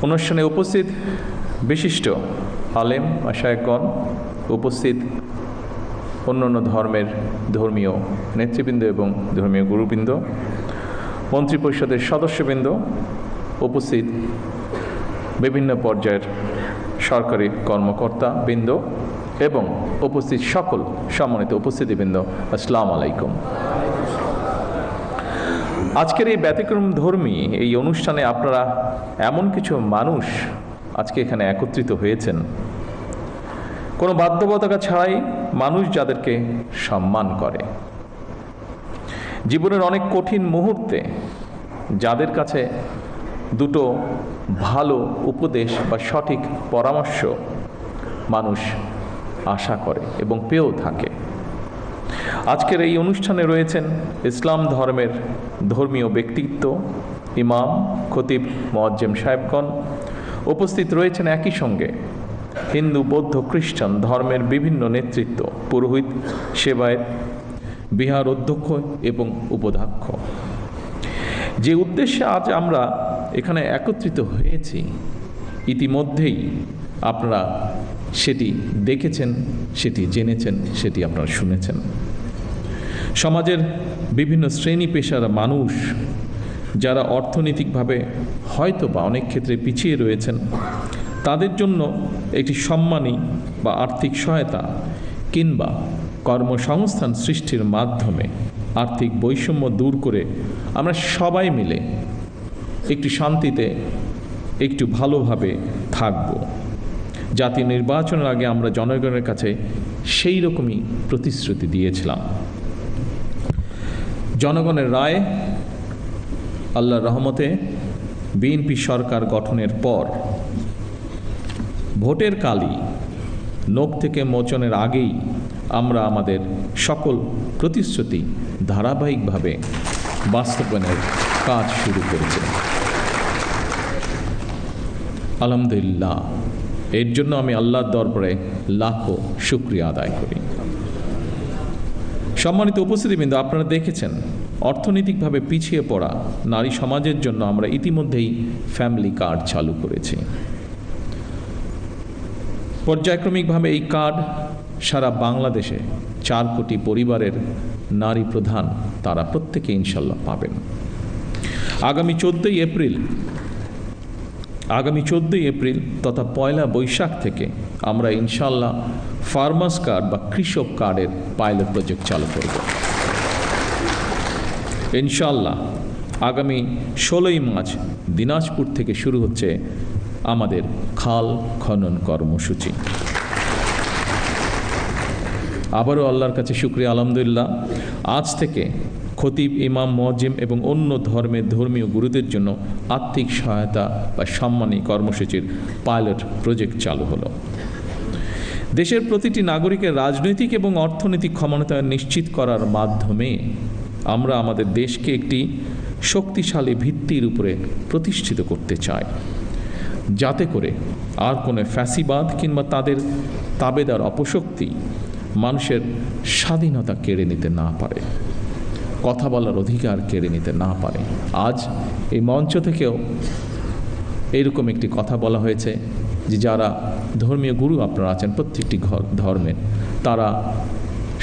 অনুষ্ঠানে উপস্থিত বিশিষ্ট আলেম মাশায়েখগণ, উপস্থিত অন্যান্য ধর্মের ধর্মীয় নেতৃবৃন্দ এবং ধর্মীয় গুরুবৃন্দ, মন্ত্রিপরিষদের সদস্যবৃন্দ, উপস্থিত বিভিন্ন পর্যায়ের সরকারি কর্মকর্তা বৃন্দ এবং উপস্থিত সকল সম্মানিত উপস্থিতিবৃন্দ, আসসালামু আলাইকুম। আজকের এই ব্যতিক্রম ধর্মী এই অনুষ্ঠানে আপনারা এমন কিছু মানুষ আজকে এখানে একত্রিত হয়েছেন, কোনো বাধ্যবাধকতা ছাড়াই, মানুষ যাদেরকে সম্মান করে, জীবনের অনেক কঠিন মুহূর্তে যাদের কাছে দুটো ভালো উপদেশ বা সঠিক পরামর্শ মানুষ আশা করে এবং পেয়েও থাকে। আজকের এই অনুষ্ঠানে রয়েছেন ইসলাম ধর্মের ধর্মীয় ব্যক্তিত্ব, ইমাম, খতিব, মুয়াজ্জিম সাহেবগণ। উপস্থিত রয়েছেন একই সঙ্গে হিন্দু, বৌদ্ধ, খ্রিস্টান ধর্মের বিভিন্ন নেতৃত্ব, পুরোহিত, সেবায়েত, বিহার অধ্যক্ষ এবং উপাধ্যক্ষ। যে উদ্দেশ্যে আজ আমরা এখানে একত্রিত হয়েছি, ইতিমধ্যেই আপনারা সেটি দেখেছেন, সেটি জেনেছেন, সেটি আপনারা শুনেছেন। সমাজের বিভিন্ন শ্রেণী পেশার মানুষ যারা অর্থনৈতিকভাবে হয়তো বা অনেক ক্ষেত্রে পিছিয়ে রয়েছেন, তাদের জন্য একটি সম্মানী বা আর্থিক সহায়তা কিংবা কর্মসংস্থান সৃষ্টির মাধ্যমে আর্থিক বৈষম্য দূর করে আমরা সবাই মিলে একটু শান্তিতে, একটু ভালোভাবে থাকব। জাতীয় নির্বাচনের আগে আমরা জনগণের কাছে সেই রকমই প্রতিশ্রুতি দিয়েছিলাম। জনগণের রায়, আল্লাহর রহমতে বিএনপি সরকার গঠনের পর ভোটের কালই নখ থেকে মোচনের আগেই আমরা আমাদের সকল প্রতিশ্রুতি ধারাবাহিকভাবে বাস্তবায়নের কাজ শুরু করেছি। আলহামদুলিল্লাহ, এর জন্য আমি আল্লাহর দরবারে লাখো শুকরিয়া আদায় করি। সম্মানিত উপস্থিতিবৃন্দ, আপনারা দেখেছেন অর্থনৈতিকভাবে পিছিয়ে পড়া নারী সমাজের জন্য আমরা ইতিমধ্যেই ফ্যামিলি কার্ড চালু করেছি। পর্যায়ক্রমিকভাবে এই কার্ড সারা বাংলাদেশে 4 কোটি পরিবারের নারী প্রধান তারা প্রত্যেকে ইনশাল্লাহ পাবেন। আগামী 14ই এপ্রিল তথা 1 বৈশাখ থেকে আমরা ইনশাল্লাহ ফার্মার্স কার্ড বা কৃষক কার্ডের পাইলট প্রজেক্ট চালু করব। ইনশাল্লাহ আগামী 16ই মার্চ দিনাজপুর থেকে শুরু হচ্ছে আমাদের খাল খনন কর্মসূচি। আবারও আল্লাহর কাছে শুকরিয়া, আলহামদুলিল্লাহ, আজ থেকে খতিব, ইমাম, মুয়াজ্জিম এবং অন্য ধর্মের ধর্মীয় গুরুদের জন্য আর্থিক সহায়তা বা সম্মানী কর্মসূচির পাইলট প্রজেক্ট চালু হলো। দেশের প্রতিটি নাগরিকের রাজনৈতিক এবং অর্থনৈতিক ক্ষমতায়ন নিশ্চিত করার মাধ্যমে আমরা আমাদের দেশকে একটি শক্তিশালী ভিত্তির উপরে প্রতিষ্ঠিত করতে চাই, যাতে করে আর কোনো ফ্যাসিবাদ কিংবা তাদের তাবেদার অপশক্তি মানুষের স্বাধীনতা কেড়ে নিতে না পারে, কথা বলার অধিকার কেড়ে নিতে না পারে। আজ এই মঞ্চ থেকেও এরকম একটি কথা বলা হয়েছে যে যারা ধর্মীয় গুরু আপনারা আছেন প্রত্যেকটি ধর্মের, তারা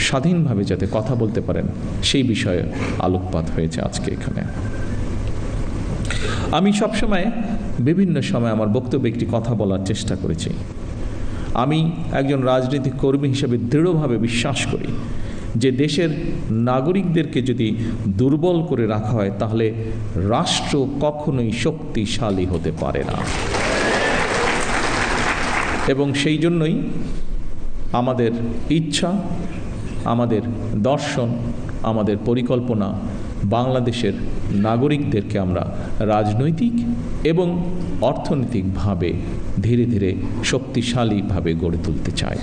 স্বাধীনভাবে যাতে কথা বলতে পারেন সেই বিষয়ে আলোকপাত হয়েছে আজকে এখানে। আমি সবসময় বিভিন্ন সময় আমার বক্তব্যে একটি কথা বলার চেষ্টা করেছি। আমি একজন রাজনৈতিক কর্মী হিসেবে দৃঢ়ভাবে বিশ্বাস করি যে দেশের নাগরিকদেরকে যদি দুর্বল করে রাখা হয় তাহলে রাষ্ট্র কখনোই শক্তিশালী হতে পারে না। এবং সেই জন্যই আমাদের ইচ্ছা, আমাদের দর্শন, আমাদের পরিকল্পনা বাংলাদেশের নাগরিকদেরকে আমরা রাজনৈতিক এবং অর্থনৈতিকভাবে ধীরে ধীরে শক্তিশালীভাবে গড়ে তুলতে চাই।